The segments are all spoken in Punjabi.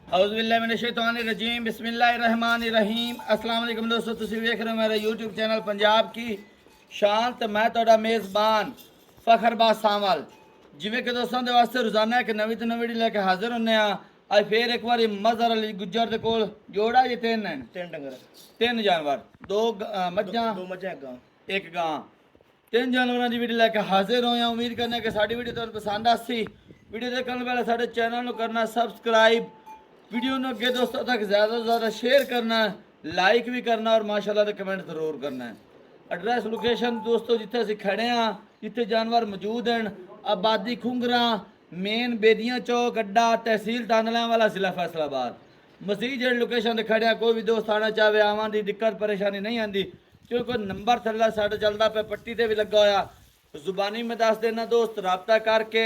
औज़ुबिल्लाहिमिनश्शैतानिर्रजीम बिस्मिल्लाहिर्रहमानिर्रहीम। अस्सलाम वालेकुम दोस्तों, तुसीं वेख रहे हो मेरा यूट्यूब चैनल पंजाब की शान ते मैं तुहाडा मेज़बान फखरबाज सावल। जिवें कि दोस्तों दे वास्ते रोज़ाना एक नवीं तो नवीं वीडियो लेके हाजिर होने आ। अज फिर एक बार मज़हर अली गुज्जर दे कोल जोड़ा जी तीन हैं, तीन डंगर, तीन जानवर, दो मज्जां दो मज्झां एक गां, तीन जानवरों की वीडियो लेके हाजिर होए हैं। उम्मीद करने कि साडी वीडियो तुहानूं पसंद आसी। वीडियो देखने पहले साडे चैनल नूं करना सब्सक्राइब, वीडियो नूं अगे दोस्तों तक ज़्यादा से ज़्यादा शेयर करना है, लाइक भी करना और माशाल्लाह दे कमेंट जरूर करना है। एड्रैस लोकेशन दोस्तों जिथे असीं खड़े हाँ, जिथे जानवर मौजूद हैं, आबादी खुंगरा, मेन बेदियां चौक अड्डा, तहसील तांदलियां वाला, जिला फैसलाबाद। मसीह जेह्ड़ी लोकेशन ते खड़े कोई भी दोस्त आना चाहे आवां दी दिक्कत परेशानी नहीं आती, क्योंकि नंबर थल्ला साढ़ा चलता पे पट्टी ते भी लगा होया। जुबानी में दस देना दोस्त, रबता करके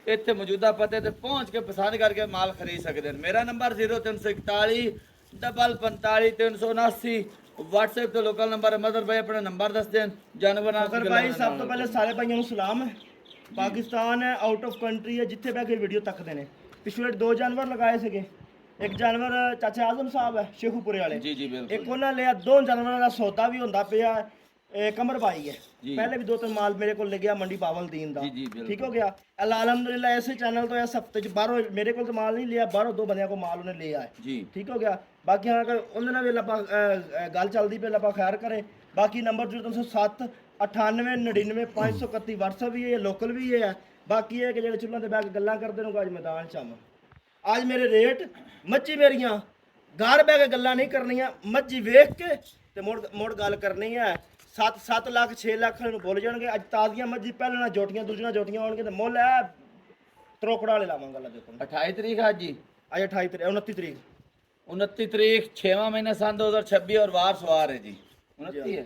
इतने मौजूदा पते ते पहुँच के पसंद करके माल खरीद सकते हैं। मेरा नंबर 0341 45 379। व्हाट्सएप तो लोकल नंबर है। मदर भाई अपना नंबर दस दें जानवर। अगर भाई सब तो पहले सारे भाइयों को सलाम है। पाकिस्तान है, आउट ऑफ कंट्री है, जिथे बह के वीडियो तकते हैं। पिछले दो जानवर लगाए थे, एक जानवर चाचा आजम साहब है शेखूपुरे वाले, जी जी बिल्कुल, एक उन्होंने लिया। दो जानवरों का सौदा भी होंदा पिया, कमर भाई है। पहले भी दो तीन माल मेरे को लग गया मंडी बावलदीन दा, ठीक हो गया। अलहमदुलिल्लाह ऐसे चैनल तो इस हफ्ते बाहरों मेरे को तो माल नहीं लिया, बाहरों दो बंदियां को माल उन्हें लिया है, ठीक हो गया। बाकी हाँ उन्होंने भी गल चलती पे अल्लाह खैर करे। बाकी नंबर 0307 98 99 531 व्हाट्सएप भी है, लोकल भी है। बाकी है कि जो चुल्हां ते बैठ के गल्लां करते रहो, अज मैदान च आवां। आज मेरे रेट मच्छी मेरियां घर बह के गल्लां नहीं करनियां, मच्छी वेख के ते मुड़ गल करनी है। 7 लाख 6 लाख बोल जाएंगे। अज ताजियां मच्छी पहले जोटियां दूसरियां जोटियां होंगे तो मुल है त्रोकड़ा वाले लावांगा। अल्लाह देखो 28 तारीख आज जी, आज 28 तारीख 29 तारीख 29 तारीख 6वां महीना सन 2026 और वार सवार है जी 29 है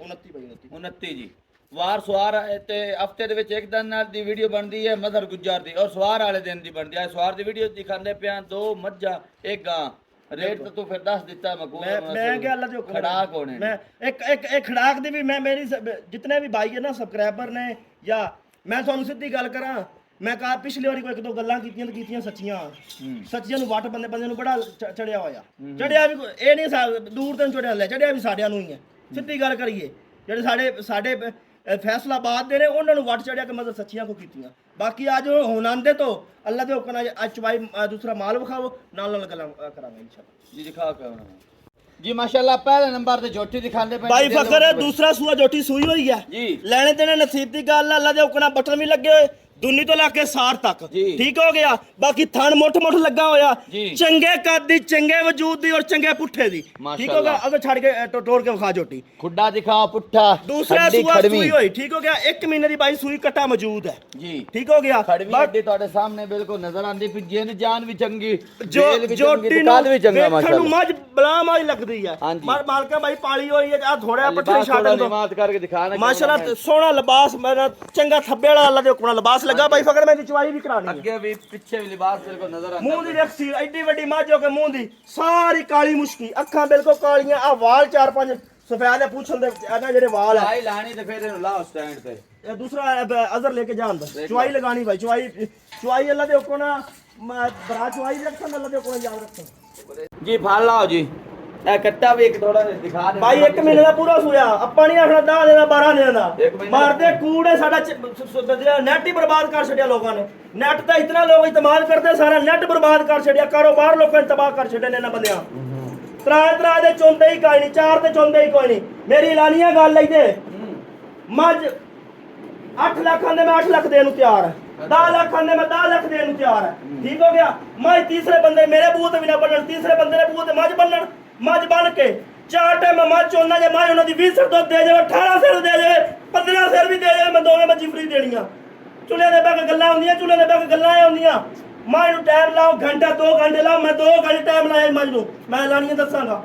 29 जी। वार सवार ते हफ्ते दे विच एक दिन दी वीडियो बनदी है मदर गुज्जर दी, और सवार वाले दिन दी बनदी है। सवार दी वीडियो दिखांदे पिया दो मज्जा एक गां। रेट तो तू फिर दस दिता मैं क्या अल्लाह दे हुक्म खड़ाक होने मैं एक खड़ाक दी भी मैं मेरी जितने भी भाई है ना सब्सक्राइबर ने, या मैं तुहानू सीधी गल करा, मैं कहा पिछली बारी कोई एक दो गल्लां कीतियां सच्चियां नूं वट बंदे नूं बड़ा चढ़िया होया। चढ़िया भी ये नहीं दूर तो चढ़िया ले, चढ़िया भी साडियां नूं ही है। सीधी गल करिए जेडे साडे फैसलाबाद दे ने उन्होंने वट चढ़िया कि मतलब सच्चियां को कीतियां। बाकी आज हुण आंदे तो अल्लाह दे हुक्म आज चवाई दूसरा माल विखाओ, नाल गल्लां करांगे इंशाअल्लाह जी। दिखा के जी माशाल्लाह पहले नंबर ते जोटी दिखांदे पे भाई फखर है। दूसरा सूआ जोटी सूई हुई है जी, लेने देने नसीब दी गल। अल्लाह दे हुक्म बटन भी लगे हुए दुनी तो लाके सार तक, ठीक हो गया। बाकी थन मुठ लगा होया, चंगे कद दी, चंगे वजूद दी और चंगे पुट्ठे दी, ठीक हो गया। अब छड़ के टोर के विखा जोटी खुड्डा दिखाओ पुट्ठा। दूसरा सूआ सूई हुई, ठीक हो गया। 1 महीने दी भाई सूई कट्टा मौजूद है जी, ठीक हो गया। बाकी तुम्हारे सामने बिल्कुल नजर आंदी पई, जिन जान भी चंगी, जोटी काल भी चंगा माशाल्लाह। मज बला मज लगदी है, मालका भाई पाली होई है। आ थोड़ा पट्ठे छाड़ दो मात करके दिखाना माशाल्लाह। सोना लिबास मेरा चंगा थब्बे वाला अल्लाह दे हुक्म लिबास लगा भाई फकर। मैं चवाई भी करानी है, अगे भी पीछे भी लिबास बिल्कुल नजर आंदा। मुंह दी रखसी एडी बड़ी माजो के मुंह दी सारी काली मुश्की, अखां बिल्कुल कालियां, आ वाल 4-5 सफेद है पूछल दे ना जेडे वाल है। लानी ते फिर इनु लाओ स्टैंड पे। दूसरा अजर लेके जान दो, चवाई लगानी भाई। चवाई अल्लाह दे हुक्म ना बरा चवाई रखन, अल्लाह दे हुक्म याद रखो जी। फाल लाओ जी, ए कट्टा भी एक थोड़ा दिखा दे भाई। 1 महीने दा पूरा सोया, अपा नहीं आखना 10 दिन 12 दिन दा। मारदे कूड़े साडा नेट ही बर्बाद कर छड़िया लोगों ने। नेट दा इतना लोग इस्तेमाल करते, सारा नेट बर्बाद कर छड़िया। कारोबार लोगों ने तबाह कर छड़े ने ना बंदियां। त्रा दे चोंदे ही कोई नहीं, 4 ते चोंदे ही कोई नहीं। मेरी लानियां गल लई दे मज 8 लाख आंदे मैं 8 लाख देन तैयार है, 10 लाख आंदे मैं 10 लाख देन तैयार है, ठीक हो गया। मैं तीसरे बंदे मेरे बूह ते भी ना बनन, तीसरे बंदे ने बूह ते मज बनन। मज बन के 4 टाइम मज चोना जे मैं उन्होंने 20 सिर दुध दे जाए, 18 सिर दे जाए, 15 सिर भी दे जाए, मैं दोवें मच्छी फ्री देनियां। चूल्हे दे बैठ के गल्लां होंदियां, चूल्हे दे बैठ के गल्लां होंदियां। मैं टाइम लाओ घंटा 2 घंटे लाओ, मैं 2 घंटे टाइम लाया मज नूं, मैं लानियां दसांगा।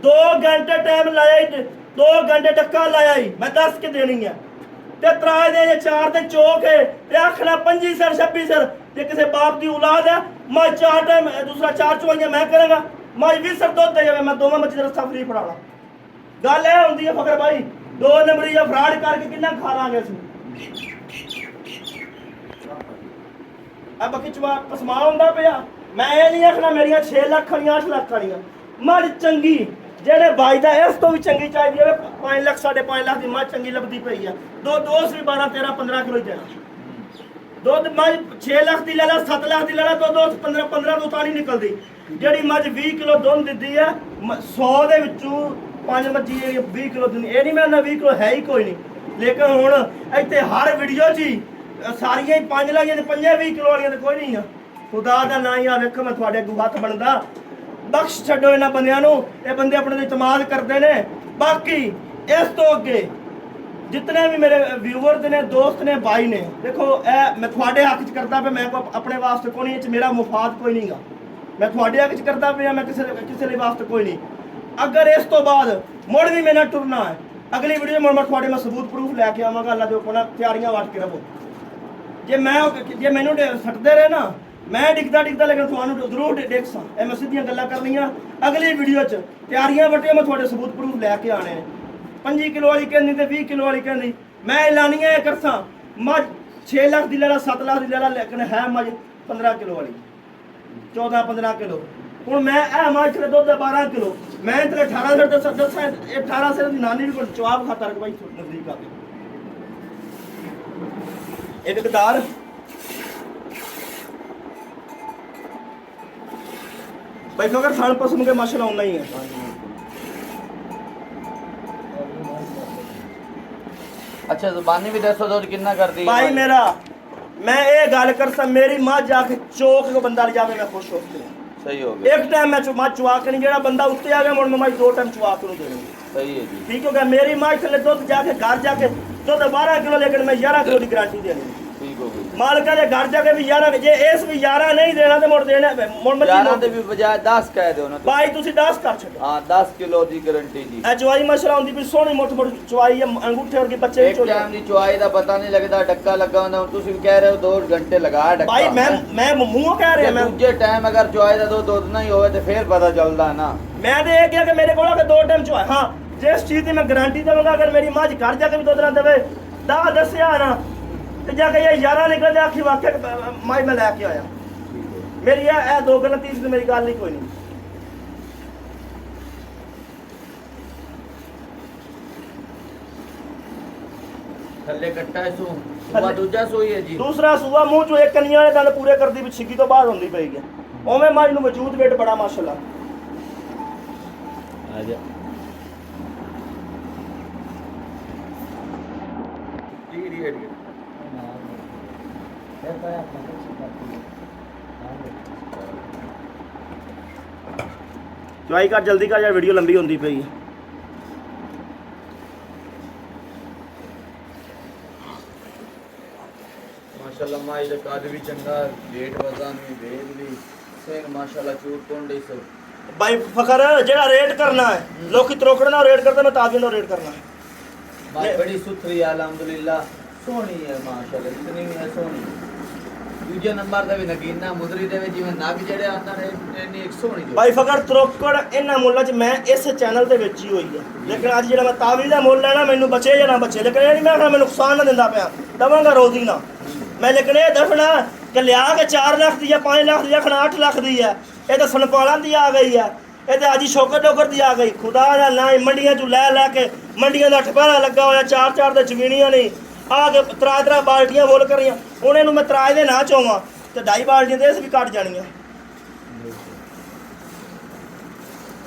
2 घंटे टाइम लाया, 2 घंटे टक्का लाया ही, मैं 10 के देनी है। ते 3 दे 4 ते चौक है ते आखना 25 सिर 26 सिर ते किसी बाप दी औलाद है। मैं 4 टाइम दूसरा 4 चवाइयां मैं करांगा, मैं 20 सिर दुध दे जावे, मैं दोवें मच्छी रस्ता फ्री फड़ाला। गल यह होंदी है फकर भाई, 2 नंबरी या फ्रॉड करके किन्ना खा लांगे असीं। अब बाकी चवा पसमा होंदा पिया ਮੈਂ ਇਹ ਨਹੀਂ ਆਖਣਾ ਮੇਰੀਆਂ 6 ਲੱਖ ਵਾਲੀਆਂ 8 ਲੱਖ ਵਾਲੀਆਂ ਮੱਝ ਚੰਗੀ ਜਿਹੜੇ ਬਾਈ ਦਾ ਇਸ ਤੋਂ ਵੀ ਚੰਗੀ ਚਾਹੀਦੀ ਹੈ 5 ਲੱਖ 5.5 ਲੱਖ ਦੀ ਮੱਝ ਚੰਗੀ ਲੱਭਦੀ ਪਈ ਆ ਦੋ ਵੀ 12 13 15 ਕਿਲੋ ਹੀ ਦੇਣਾ ਦੁੱਧ ਮੱਝ 6 ਲੱਖ ਦੀ ਲੈ ਲਾ 7 ਲੱਖ ਦੀ ਲੈ ਲਾ ਦੁੱਧ 15 ਤੋਂ ਤਾਂ ਨਹੀਂ ਨਿਕਲਦੀ ਜਿਹੜੀ ਮੱਝ 20 ਕਿਲੋ ਦੁੱਧ ਦਿੰਦੀ ਆ 100 ਦੇ ਵਿੱਚੋਂ 5 ਮੱਝੀ 20 ਕਿਲੋ ਦਿੰਦੀ ਇਹ ਨਹੀਂ ਮੈਂ 20 ਕਿਲੋ ਹੈ ਹੀ ਕੋਈ ਨਹੀਂ ਲੇਕਿਨ ਹੁਣ ਇੱਥੇ ਹਰ ਵੀਡੀਓ 'ਚ ਹੀ ਸਾਰੀਆਂ ਹੀ 5 ਲਾਈਆਂ ਤੇ 20 ਕਿਲੋ ਵਾਲੀਆਂ ਤੇ ਕੋਈ ਨਹੀਂ ਆ ਖੁਦਾ ਦਾ ਨਾਂ ਹੀ ਆ ਵੇਖੋ ਮੈਂ ਤੁਹਾਡੇ ਅੱਗੇ ਹੱਥ ਬਣਦਾ ਬਖਸ਼ ਛੱਡੋ ਇਹਨਾਂ ਬੰਦਿਆਂ ਨੂੰ ਇਹ ਬੰਦੇ ਆਪਣੇ ਤੇ ਇਤਮਾਦ ਕਰਦੇ ਨੇ ਬਾਕੀ ਇਸ ਤੋਂ ਅੱਗੇ ਜਿਤਨੇ ਵੀ ਮੇਰੇ ਵਿਊਅਰਸ ਨੇ ਦੋਸਤ ਨੇ ਭਾਈ ਨੇ ਦੇਖੋ ਇਹ ਮੈਂ ਤੁਹਾਡੇ ਹੱਕ 'ਚ ਕਰਦਾ ਪਿਆ ਮੈਂ ਆਪਣੇ ਵਾਸਤੇ ਕੋਈ ਨਹੀਂ ਇਹ 'ਚ ਮੇਰਾ ਮੁਫਾਦ ਕੋਈ ਨਹੀਂਗਾ ਮੈਂ ਤੁਹਾਡੇ ਹੱਕ 'ਚ ਕਰਦਾ ਪਿਆ ਮੈਂ ਕਿਸੇ ਲਈ ਵਾਸਤੇ ਕੋਈ ਨਹੀਂ ਅਗਰ ਇਸ ਤੋਂ ਬਾਅਦ ਮੁੜ ਵੀ ਮੇਰਾ ਟੁਰਨਾ ਹੈ ਅਗਲੀ ਵੀਡੀਓ ਮੈਂ ਤੁਹਾਡੇ ਮੈਂ ਸਬੂਤ ਪ੍ਰੂਫ ਲੈ ਕੇ ਆਵਾਂਗਾ ਅੱਲਾ ਦੇ ਹੁਕਮ ਨਾਲ ਤਿਆਰੀਆਂ ਵੱਟ ਕੇ ਰਹੋ ਜੇ ਮੈਨੂੰ ਸੱਟਦੇ ਰਹੇ ਨਾ ਮੈਂ ਡਿੱਗਦਾ ਲੇਕਿਨ ਤੁਹਾਨੂੰ ਜ਼ਰੂਰ ਦੇਖਸਾਂ ਇਹ ਮੈਂ ਸਿੱਧੀਆਂ ਗੱਲਾਂ ਕਰਨੀਆਂ ਅਗਲੀ ਵੀਡੀਓ 'ਚ ਤਿਆਰੀਆਂ ਵੱਟੇ ਮੈਂ ਤੁਹਾਡੇ ਸਬੂਤ ਪ੍ਰੂਫ ਲੈ ਕੇ ਆਣੇ ਨੇ 5 ਕਿਲੋ ਵਾਲੀ ਕਹਿੰਦੀ ਤੇ 20 ਕਿਲੋ ਵਾਲੀ ਕਹਿੰਦੀ ਮੈਂ ਐਲਾਨੀਆਂ ਇਹ ਕਰਸਾਂ ਮੱਝ 6 ਲੱਖ ਦੀ ਲੈ ਲਾ 7 ਲੱਖ ਦੀ ਲੈ ਲਾ ਲੇਕਿਨ ਹੈ ਮੱਝ 15 ਕਿਲੋ ਵਾਲੀ 14-15 ਕਿਲੋ ਹੁਣ ਮੈਂ ਇਹ ਮੱਝ ਤੇ ਦੁੱਧ 12 ਕਿਲੋ ਮੈਂ ਤੇ 18 ਸਿਰ ਤੇ ਦੱਸਾਂ 18 ਸਿਰ ਦੀ ਨਾਨੀ ਵੀ ਕੋਲ ਜਵਾਬ ਖਾਤਾ ਰਕ ਬਾਈ ਨਜ਼ਦੀਕ ਆ ਕੇ एक दार भाई अगर थान पसंद के माशाल्लाह ऑनलाइन है अच्छा जुबानी भी दसो दूध कितना कर दी भाई मेरा मैं ये गल कर सा मेरी मां जाके चौक को बंदा ले जावे मैं खुश हो गया सही हो गया एक टाइम मैं मां चुवा के नहीं जेड़ा बंदा उत्ते आ गया मुड़ मैं 2 टाइम चुवा के नहीं देनी सही है जी ठीक हो गया मेरी मां थले दूध जाके घर जाके दूध 12 किलो लेकिन मैं 11 किलो की गारंटी देनी ठीक हो गई मालिका दे घर जाके भी 11 जे इस भी 11 नहीं देना ते मुड़ देना मुड़ मत 11 ਦੇ ਵੀ ਬਜਾਏ 10 ਕਹਿ ਦਿਓ ਨਾ भाई ਤੁਸੀਂ 10 ਕਰ ਛੱਡੋ ਹਾਂ 10 ਕਿਲੋ ਦੀ ਗਾਰੰਟੀ ਜੀ ਇਹ ਚਵਾਈ ਮਸਲਾ ਹੁੰਦੀ ਵੀ ਸੋਹਣੀ ਮੋਟੀ ਚਵਾਈ ਹੈ ਅੰਗੂਠੇ ਵਰਗੇ ਬੱਚੇ ਇੱਕ ਟਾਈਮ ਦੀ ਚੁਆਈ ਦਾ ਪਤਾ ਨਹੀਂ ਲੱਗਦਾ ਡੱਕਾ ਲੱਗਾ ਹੁੰਦਾ ਹੁਣ ਤੁਸੀਂ ਕਹਿ ਰਹੇ ਹੋ 2 ਘੰਟੇ ਲਗਾ ਡੱਕਾ ਭਾਈ ਮੈਂ ਮੂੰਹੋਂ ਕਹਿ ਰਿਹਾ ਮੈਂ ਦੂਜੇ ਟਾਈਮ ਅਗਰ ਚੁਆਈ ਦਾ ਦੁੱਧ ਨਹੀਂ ਹੋਵੇ ਤੇ ਫਿਰ ਪਤਾ ਚੱਲਦਾ ਨਾ ਮੈਂ ਤੇ ਇਹ ਕਿਹਾ ਕਿ ਮੇਰੇ ਕੋਲ ਅਗਰ 2 ਟਾਈਮ ਚੁਆਈ ਹਾਂ ਜਿਸ ਚੀਜ਼ ਦੀ ਮੈਂ ਗਾਰੰਟੀ ਦੇਵਾਂਗਾ ਅਗਰ ਮੇਰੀ ਮਾਂ ਘਰ ਜਾ ਕੇ ਵੀ ਦੁੱਧ ਨਾ ਦੇਵੇ ਦਾ ਦੱਸਿਆ ਨਾ ਤੇ ਜਾ ਕੇ ਇਹ 11 ਨਿਕਲ ਜਾ ਆਖੀ ਵਾਕਿਆ ਮਾਈ ਮੈਂ ਲੈ ਕੇ ਆਇਆ ਮੇਰੀ ਇਹ 2 ਗੱਲਾਂ ਤੀਸਰੀ ਮੇਰੀ ਗੱਲ ਨਹੀਂ ਕੋਈ ਨਹੀਂ ਥੱਲੇ ਕੱਟਾ ਹੈ ਸੂਆ ਦੂਜਾ ਸੂਈ ਹੈ ਜੀ ਦੂਸਰਾ ਸੂਆ ਮੂੰਹ ਚੋਂ ਇੱਕ ਕੰਨੀਆਂ ਵਾਲੇ ਦੰਦ ਪੂਰੇ ਕਰਦੀ ਵੀ ਛਿੱਗੀ ਤੋਂ ਬਾਅਦ ਹੁੰਦੀ ਪਈ ਹੈ ਉਵੇਂ ਮਾਈ ਨੂੰ ਵਜੂਦ ਵੇਟ ਬੜਾ ਮਾਸ਼ਾਅੱਲਾ ਆ ਜਾ ਡੀਡੀ ਏਡੀ ਚੁਆਈ ਕਰ ਜਲਦੀ ਕਰ ਯਾਰ ਵੀਡੀਓ ਲੰਬੀ ਹੁੰਦੀ ਪਈ ਹੈ ਮਾਸ਼ਾਅੱਲਾ ਮਾਈ ਦਾ ਕੱਦ ਵੀ ਚੰਗਾ ਰੇਟ ਵਜ਼ਾਨ ਵੀ ਵੇਦ ਵੀ ਸਿੰਘ ਮਾਸ਼ਾਅੱਲਾ ਚੂਟ ਕੋਂਡੇ ਸੋ ਭਾਈ ਫਖਰ ਜਿਹੜਾ ਰੇਟ ਕਰਨਾ ਹੈ ਲੋਕੀ ਤਰੋਕੜ ਨਾਲ ਰੇਟ ਕਰਦੇ ਮੈਂ ਤਾਜ਼ੇ ਨਾਲ ਰੇਟ ਕਰਨਾ ਹੈ ਮਾਈ ਬੜੀ ਸੁਥਰੀ ਹੈ ਅਲਹਮਦੁਲਿਲਾ ਸੋਹਣੀ ਹੈ ਮਾਸ਼ਾਅੱਲਾ ਇਤਨੀ ਵੀ ਹੈ ਸੋਹਣੀ ਦੂਜੇ ਨੰਬਰ ਤੇ ਵੀ ਨਗੀਨਾ ਮੁਦਰੀ ਦੇ ਵਿੱਚ ਜਿਵੇਂ ਨਗ ਜਿਹੜੇ ਆਉਂਦਾ ਨੇ ਇੰਨੀ ਇੱਕ ਸੋਹਣੀ ਭਾਈ ਫਖਰ ਤਰੋਕੜ ਇਹਨਾਂ ਮੁੱਲਾਂ 'ਚ ਮੈਂ ਇਸ ਚੈਨਲ ਦੇ ਵਿੱਚ ਹੀ ਹੋਈ ਹੈ ਲੇਕਿਨ ਅੱਜ ਜਿਹੜਾ ਮੈਂ ਤਾਵੀਜ਼ ਦਾ ਮੁੱਲ ਲੈਣਾ ਮੈਨੂੰ ਬਚੇ ਜਾਂ ਨਾ ਬਚੇ ਲੇਕਿਨ ਇਹ ਨਹੀਂ ਮੈਂ ਆਖਣਾ ਮੈਨੂੰ ਨੁਕਸਾਨ ਨਾ ਦਿੰਦਾ ਪਿਆ ਦਵਾਂਗਾ ਰੋਜ਼ੀ ਨਾ ਮੈਂ ਲੇਕਿਨ ਇਹ ਦੱਸਣਾ ਕਿ ਲਿਆ ਕੇ 4 ਲੱਖ ਦੀ ਜਾਂ 5 ਲੱਖ ਦੀ ਆਖਣਾ 8 ਲੱਖ ਦੀ ਹੈ ਇਹ ਤਾਂ ਸਨਪਾਲਾਂ ਦੀ ਆ ਗਈ ਹੈ ਇਹ ਤਾਂ ਅੱਜ ਸ਼ੌਕਰ ਡੋਕਰ ਦੀ ਆ ਗਈ ਖੁਦਾ ਦਾ ਨਾ ਹੀ ਮੰਡੀਆਂ 'ਚੋਂ ਲੈ ਕੇ ਮੰਡੀਆਂ ਦਾ ਠਪਾਰਾ ਲੱਗਾ ਹੋਇਆ 4 ਦੇ ਜ਼ਮੀਨੀਆਂ ਨਹੀਂ ਆ ਕੇ ਤਰਾ ਬਾਲਟੀਆਂ ਬੋਲ ਕਰ ਰਹੀਆਂ ਹੁਣ ਇਹਨੂੰ ਮੈਂ ਤਰਾਜ ਦੇ ਨਾ ਚਾਹਾਂ ਤੇ 2.5 ਬਾਲਟੀਆਂ ਦੇ ਇਸ ਵੀ ਕੱਟ ਜਾਣੀਆਂ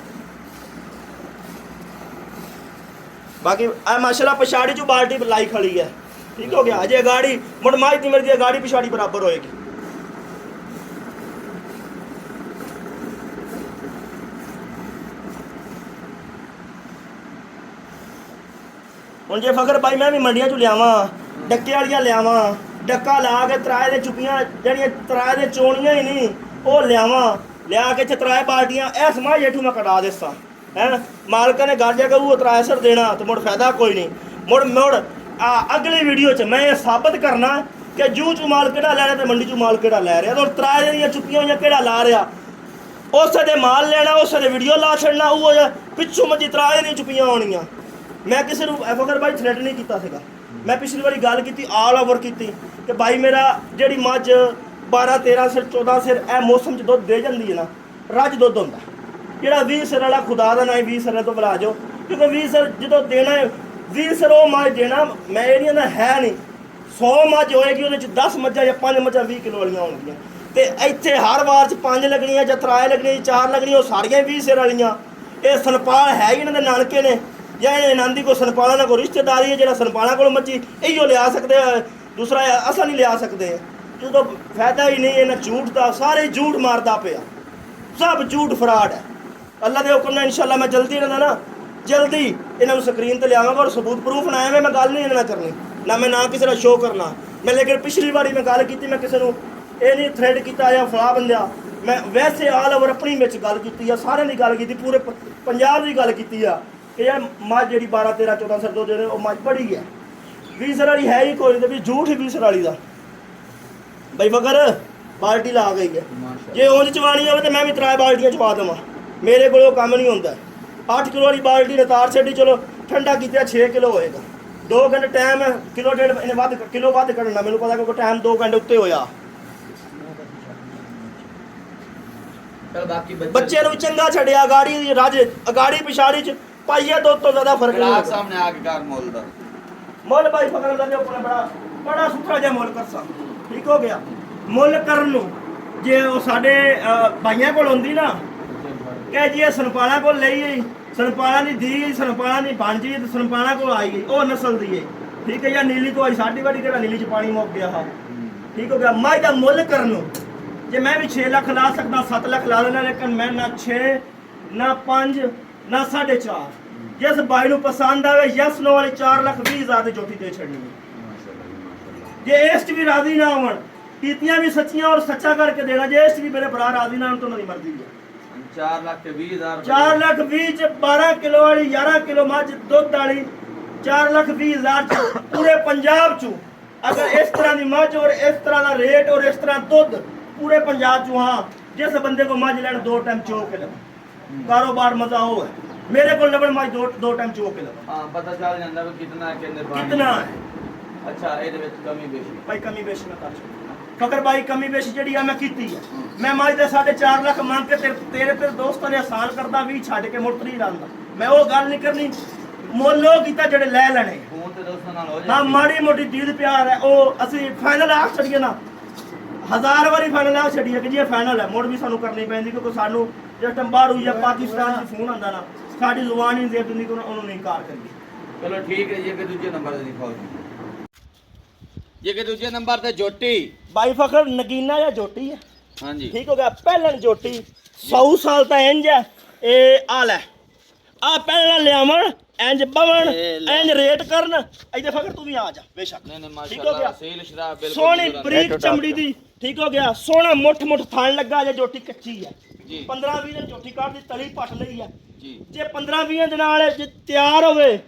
ਬਾਕੀ ਆ ਮਾਸ਼ਾਅੱਲਾ ਪਛਾੜੀ 'ਚ ਬਾਲਟੀ ਲਾਈ ਖੜੀ ਹੈ ਠੀਕ ਹੋ ਗਿਆ ਅਜੇ ਗਾੜੀ ਮੁੜ ਮਾਈ ਮੇਰੀ ਗਾੜੀ ਪਿਛਾੜੀ ਬਰਾਬਰ ਹੋਏਗੀ ਹੁਣ ਜੇ ਫਖਰ ਭਾਈ ਮੈਂ ਵੀ ਮੰਡੀਆਂ 'ਚ ਲਿਆਵਾਂ ਡੱਕੇ ਵਾਲੀਆਂ ਲਿਆਵਾਂ ਡੱਕਾ ਲਾ ਕੇ ਤਰਾਏ ਦੇ ਚੁੱਪੀਆਂ ਜਿਹੜੀਆਂ ਤਰਾਏ ਦੇ ਚੋਣੀਆਂ ਹੀ ਨਹੀਂ ਉਹ ਲਿਆ ਕੇ ਤਰਾਏ ਬਾਲਟੀਆਂ ਇਹ ਸਮਾਂ ਜੇਠੂ ਮੈਂ ਕਢਾ ਦੇਸਾਂ ਹੈ ਮਾਲਕਾਂ ਨੇ ਘਰ ਜਾ ਕੇ ਉਹ ਤਰਾਏ ਸਰ ਦੇਣਾ ਤੇ ਮੁੜ ਫਾਇਦਾ ਕੋਈ ਨਹੀਂ ਮੁੜ ਅਗਲੀ ਵੀਡੀਓ 'ਚ ਮੈਂ ਇਹ ਸਾਬਤ ਕਰਨਾ ਕਿ ਜੂ ਚੂ ਮਾਲ ਕਿਹੜਾ ਲੈ ਰਿਹਾ ਤੇ ਮੰਡੀ 'ਚ ਮਾਲ ਕਿਹੜਾ ਲੈ ਰਿਹਾ ਤੇ ਤਰਾਏ ਦੀਆਂ ਚੁੱਪੀਆਂ ਹੋਈਆਂ ਕਿਹੜਾ ਲਾ ਰਿਹਾ ਉਸੇ ਦੇ ਮਾਲ ਲੈਣਾ ਉਸੇ ਦੇ ਵੀਡੀਓ ਲਾ ਛੱਡਣਾ ਉਹ ਪਿੱਛੋਂ ਮੱਜੀ ਤਰਾਏ ਦੀਆਂ ਚੁੱਪੀਆਂ ਆਉਣੀਆਂ ਮੈਂ ਕਿਸੇ ਨੂੰ ਫਖਰ ਭਾਈ ਥ੍ਰੈਟ ਨਹੀਂ ਕੀਤਾ ਸੀਗਾ ਮੈਂ ਪਿਛਲੀ ਵਾਰੀ ਗੱਲ ਕੀਤੀ ਆਲ ਓਵਰ ਕੀਤੀ ਕਿ ਭਾਈ ਮੇਰਾ ਜਿਹੜੀ ਮੱਝ 12 13 ਸਿਰ 14 ਸਿਰ ਇਹ ਮੌਸਮ 'ਚ ਦੁੱਧ ਦੇ ਜਾਂਦੀ ਹੈ ਨਾ, ਰੱਜ ਦੁੱਧ ਹੁੰਦਾ। ਜਿਹੜਾ 20 ਸਿਰ ਵਾਲਾ ਖੁਦਾ ਦਾ ਨਾ 20 ਸਿਰਾਂ ਤੋਂ ਬੁਲਾ ਜਾਓ, ਕਿਉਂਕਿ 20 ਸਿਰ ਜਦੋਂ ਦੇਣਾ ਹੈ 20 ਸਿਰ ਉਹ ਮੱਝ ਦੇਣਾ, ਮੈਂ ਇਹ ਨਹੀਂ ਨਾ ਹੈ ਨਹੀਂ 100 ਮੱਝ ਹੋਏਗੀ, ਉਹਦੇ 'ਚ 10 ਮੱਝਾਂ ਜਾਂ 5 ਮੱਝਾਂ 20 ਕਿਲੋ ਵਾਲੀਆਂ ਹੋਣਗੀਆਂ। ਤੇ ਇੱਥੇ ਹਰ ਵਾਰ 'ਚ 5 ਲੱਗਣੀਆਂ ਜਾਂ ਤਰਾਏ ਲੱਗਣੀ 4 ਲੱਗਣੀਆਂ, ਉਹ ਸਾਰੀਆਂ 20 ਸਿਰ ਵਾਲੀਆਂ। ਇਹ ਸਨਪਾਲ ਹੈ ਹੀ ਇਹਨਾਂ ਦੇ ਨਾਨਕੇ ਨੇ ਜਾਂ ਇਹ ਨੰਦੀ ਕੋ ਸਨਪਾਲਾਂ ਨਾਲ ਕੋਈ ਰਿਸ਼ਤੇਦਾਰੀ ਹੈ, ਜਿਹੜਾ ਸਨਪਾਲਾਂ ਕੋਲ ਮੱਝੀ ਇਹੀਓ ਲਿਆ ਸਕਦੇ ਆ, ਦੂਸਰਾ ਅਸਾਂ ਨਹੀਂ ਲਿਆ ਸਕਦੇ। ਜਦੋਂ ਫਾਇਦਾ ਹੀ ਨਹੀਂ ਇਹਨਾਂ ਝੂਠ ਦਾ, ਸਾਰੇ ਝੂਠ ਮਾਰਦਾ ਪਿਆ, ਸਭ ਝੂਠ ਫਰਾਡ ਹੈ। ਅੱਲਾ ਦੇ ਹੁਕਮ ਨਾਲ ਇਨਸ਼ਾਅੱਲਾ ਮੈਂ ਜਲਦੀ ਇਹਨਾਂ ਦਾ ਨਾ ਜਲਦੀ ਇਹਨਾਂ ਨੂੰ ਸਕਰੀਨ ਤੇ ਲਿਆਵਾਂਗਾ ਔਰ ਸਬੂਤ ਪ੍ਰੂਫ ਨਾ ਐਵੇਂ ਮੈਂ ਗੱਲ ਨਹੀਂ ਇਹਨਾਂ ਨਾਲ ਕਰਨੀ, ਨਾ ਮੈਂ ਨਾ ਕਿਸੇ ਦਾ ਸ਼ੋਅ ਕਰਨਾ। ਮੈਂ ਲੇਕਿਨ ਪਿਛਲੀ ਵਾਰੀ ਮੈਂ ਗੱਲ ਕੀਤੀ, ਮੈਂ ਕਿਸੇ ਨੂੰ ਇਹ ਨਹੀਂ ਥ੍ਰੈਡ ਕੀਤਾ ਜਾਂ ਫਲਾ ਬੰਦਿਆ, ਮੈਂ ਵੈਸੇ ਆਲ ਓਵਰ ਆਪਣੀ ਵਿੱਚ ਗੱਲ ਕੀਤੀ ਆ, ਸਾਰਿਆਂ ਦੀ ਗੱਲ ਕੀਤੀ, ਪੂਰੇ ਪੰਜਾਬ ਦੀ ਗੱਲ ਕੀਤੀ ਆ ਕਿ ਯਾਰ ਮੱਝ ਜਿਹੜੀ 12 13 14 ਸਿਰ ਤੋਂ ਜਿਹੜੇ ਉਹ ਮੱਝ ਬੜੀ ਹੈ। 20 ਸਿਰ ਵਾਲੀ ਹੈ ਹੀ ਕੋਈ ਨਹੀਂ, ਵੀ ਝੂਠ ਹੀ 20 ਸਿਰ ਵਾਲੀ ਦਾ ਬਈ ਮਗਰ ਬਾਲਟੀ ਲਾ ਗਈ ਹੈ। ਜੇ ਉਂਝ ਚਵਾਣੀ ਹੋਵੇ ਤੇ ਮੈਂ ਵੀ 3 ਬਾਲਟੀਆਂ ਚਵਾ ਦੇਵਾਂ, ਮੇਰੇ ਕੋਲ ਉਹ ਕੰਮ ਨਹੀਂ ਹੁੰਦਾ। 8 ਕਿਲੋ ਵਾਲੀ ਬਾਲਟੀ ਨੇ ਤਾਰ ਛੱਡੀ, ਚਲੋ ਠੰਡਾ ਕੀਤਾ 6 ਕਿਲੋ ਹੋਏਗਾ, 2 ਘੰਟੇ ਟਾਈਮ ਹੈ, ਕਿਲੋ ਡੇਢ ਇਹਨੇ ਵੱਧ ਕਿਲੋ ਵੱਧ ਕੱਢਣਾ ਮੈਨੂੰ ਪਤਾ, ਕਿਉਂਕਿ ਟਾਈਮ 2 ਘੰਟੇ ਉੱਤੇ ਹੋਇਆ। ਬੱਚੇ ਨੂੰ ਚੰਗਾ ਛੱਡਿਆ, ਗਾੜੀ ਦੀ ਰੱਜ ਗਾੜੀ ਪਿਛਾੜੀ ਚ ਪਾਈਆ ਦੁੱਧ ਤੋਂ ਜ਼ਿਆਦਾ ਫਰਕ ਨਹੀਂ ਗਲਾਕ ਸਾਹਮਣੇ ਆ ਕੇ ਕਰ ਮੁੱਲ ਦਾ ਮੁੱਲ ਬਾਈ ਫਕਰ ਦਾ ਆਪਣਾ ਬੜਾ ਸੁਥਰਾ ਜਿਹਾ ਮੁੱਲ ਕਰਸਾਂ, ਠੀਕ ਹੋ ਗਿਆ। ਮੁੱਲ ਕਰਨ ਨੂੰ ਜੇ ਉਹ ਸਾਡੇ ਭਾਈਆਂ ਕੋਲ ਹੁੰਦੀ ਨਾ ਕਿ ਜੀ ਇਹ ਸਨਪਾਲਾਂ ਕੋਲ ਲਈ, ਸਨਪਾਲਾਂ ਦੀ ਦੀ ਸਨਪਾਲਾਂ ਦੀ ਬਣ ਜੀ, ਸਨਪਾਲਾਂ ਕੋਲ ਆਈ ਗਈ, ਉਹ ਨਸਲ ਦੀ ਹੈ, ਠੀਕ ਹੈ। ਜਾਂ ਨੀਲੀ ਤੋਂ ਆਈ, ਸਾਡੀ ਵਾਰੀ ਕਿਹੜਾ ਨੀਲੀ ਚ ਪਾਣੀ ਮੁੱਕ ਗਿਆ ਹਾਂ, ਠੀਕ ਹੋ ਗਿਆ। ਮੱਝ ਦਾ ਮੁੱਲ ਕਰਨ ਨੂੰ ਜੇ ਮੈਂ ਵੀ 6 ਲੱਖ ਲਾ ਸਕਦਾ, 7 ਲੱਖ ਲਾ ਦੇਣਾ, ਲੇਕਿਨ ਮੈਂ ਨਾ 6 ਨਾ 5 ਨਾ 4.5, ਜਿਸ ਬਾਈ ਨੂੰ ਪਸੰਦ ਆਵੇ ਯਸ ਨੋ ਵਾਲੀ 4,20,000 ਦੀ ਜੋਟੀ ਦੇ ਛੱਡਣੀ ਹੈ। ਜੇ ਇਸ 'ਚ ਵੀ ਰਾਜ਼ੀ ਨਾ ਹੋਣ, ਕੀਤੀਆਂ ਵੀ ਸੱਚੀਆਂ ਔਰ ਸੱਚਾ ਕਰਕੇ ਦੇਣਾ, ਜੇ ਇਸ 'ਚ ਵੀ ਮੇਰੇ ਭਰਾ ਰਾਜ਼ੀ ਨਾ ਹੋਣ ਤਾਂ ਉਹਨਾਂ ਦੀ ਮਰਜ਼ੀ ਹੈ। 4,20,000 4,20,000 ਚ 12 ਕਿਲੋ ਵਾਲੀ 11 ਕਿਲੋ ਮੱਝ ਦੁੱਧ ਵਾਲੀ 4,20,000 ਚ ਪੂਰੇ ਪੰਜਾਬ ਚੋਂ ਅਗਰ ਇਸ ਤਰ੍ਹਾਂ ਦੀ ਮੱਝ ਔਰ ਇਸ ਤਰ੍ਹਾਂ ਦਾ ਰੇਟ ਔਰ ਇਸ ਤਰ੍ਹਾਂ ਦੁੱਧ ਪੂਰੇ ਪੰਜਾਬ ਚੋਂ, ਹਾਂ ਜਿਸ ਬੰਦੇ को मझ ਲੈਣ 2 ਟਾਈਮ ਚੋ ਕੇ ਲਵੇ, ਕਾਰੋਬਾਰ ਮਜ਼ਾ ਉਹ ਹੈ। ਮੇਰੇ ਕੋਲ ਲਵਣ ਮੱਝ 2 ਟਾਈਮ ਚੋ ਕੇ ਲਵੇ, ਹਾਂ ਪਤਾ ਚੱਲ ਜਾਂਦਾ ਵੀ ਕਿੰਨਾ ਹੈ, ਕਿੰਨੇ ਪਾਣੀ ਕਿੰਨਾ ਹੈ। ਅੱਛਾ ਇਹਦੇ ਵਿੱਚ ਕਮੀ ਬੇਸ਼ੀ ਭਾਈ ਕਮੀ ਬੇਸ਼ੀ ਨਾ ਕਰ ਫਕਰ ਭਾਈ, ਕਮੀ ਬੇਸ਼ੀ ਜਿਹੜੀ ਆ ਮੈਂ ਕੀਤੀ ਹੈ। ਮੈਂ ਮੱਝ ਦੇ 4.5 ਲੱਖ ਮੰਗ ਕੇ ਤੇਰੇ ਦੋਸਤਾਂ ਨੇ ਆਸਾਨ ਕਰਦਾ, ਵੀ ਛੱਡ ਕੇ ਮੁੜ ਨਹੀਂ ਲਾਂਦਾ, ਮੈਂ ਉਹ ਗੱਲ ਨਹੀਂ ਕਰਨੀ। ਮੁੱਲ ਉਹ ਕੀਤਾ ਜਿਹੜੇ ਲੈ ਲੈਣੇ, ਫੋਨ ਤੇ ਦੋਸਤਾਂ ਨਾਲ ਹੋ ਜਾਏ, ਹਾਂ ਮਾੜੀ ਮੋਟੀ ਦੀਦ ਪਿਆਰ ਹੈ, ਉਹ ਅਸੀਂ ਫਾਈਨਲ ਆਖ ਛੱਡੀਏ ਨਾ, 1000 ਵਾਰੀ ਫਾਈਨਲ ਆ ਛੱਡੀ ਹੈ ਕਿ ਜੀ ਇਹ ਫਾਈਨਲ ਹੈ, ਮੁੜ ਵੀ ਸਾਨੂੰ ਕਰਨੀ ਪੈਂਦੀ, ਕਿਉਂਕਿ ਸਾਨੂੰ ਜੇ ਬਾਹਰੋਂ ਜਾਂ ਪਾਕਿਸਤਾਨ ਚ ਫੋਨ ਆਉਂਦਾ ਨਾ, ਸਾਡੀ ਜ਼ੁਬਾਨ ਹੀ ਦੇ ਦਿੰਦੀ ਕਿ ਉਹਨੂੰ ਨਹੀਂ ਕਾਰ ਕਰਦੀ। ਚਲੋ ਠੀਕ ਹੈ ਜੀ, ਕਿ ਦੂਜੇ ਨੰਬਰ ਤੇ ਦਿਖਾਓ ਜੀ। ਜੇ ਕਿ ਦੂਜੇ ਨੰਬਰ ਤੇ ਜੋਟੀ ਬਾਈ ਫਖਰ ਨਗੀਨਾ ਜਾਂ ਜੋਟੀ ਹੈ, ਹਾਂਜੀ ਠੀਕ ਹੋ ਗਿਆ। ਪਹਿਲਣ ਜੋਟੀ 100 ਸਾਲ ਤਾਂ ਇੰਜ ਹੈ, ਇਹ ਆ ਲੈ ਆ ਪਹਿਲਾਂ ਲਿਆਵਣ ਇੰਜ ਬਵਣ ਇੰਜ ਰੇਟ ਕਰਨ, ਇਹਦੇ ਫਖਰ ਤੂੰ ਵੀ ਆ ਜਾ ਬੇਸ਼ੱਕ, ਨਹੀਂ ਨਹੀਂ ਠੀਕ ਹੋ ਗਿਆ। ਮਾਸ਼ਾਅੱਲਾ ਸੀਲ ਸ਼ਰਾਬ ਬਿਲਕੁਲ ਸੋਹਣੀ ਬਰੀਕ ਚਮੜੀ ਦੀ, ਠੀਕ ਹੋ ਗਿਆ। ਸੋਹਣਾ ਮੁੱਠ ਥਣ ਲੱਗਾ, ਜੇ ਜੋਟੀ ਕੱਚੀ ਹੈ ਜੀ, 15-20 ਦਿਨ ਜੋਟੀ ਕੱਢ ਦੀ, ਤਲੀ ਪੱਟ ਲਈ ਹੈ ਜੀ। ਜੇ 15-20 ਦਿਨਾਂ ਵਾਲੇ ਜੇ ਤਿਆਰ ਹੋਵੇ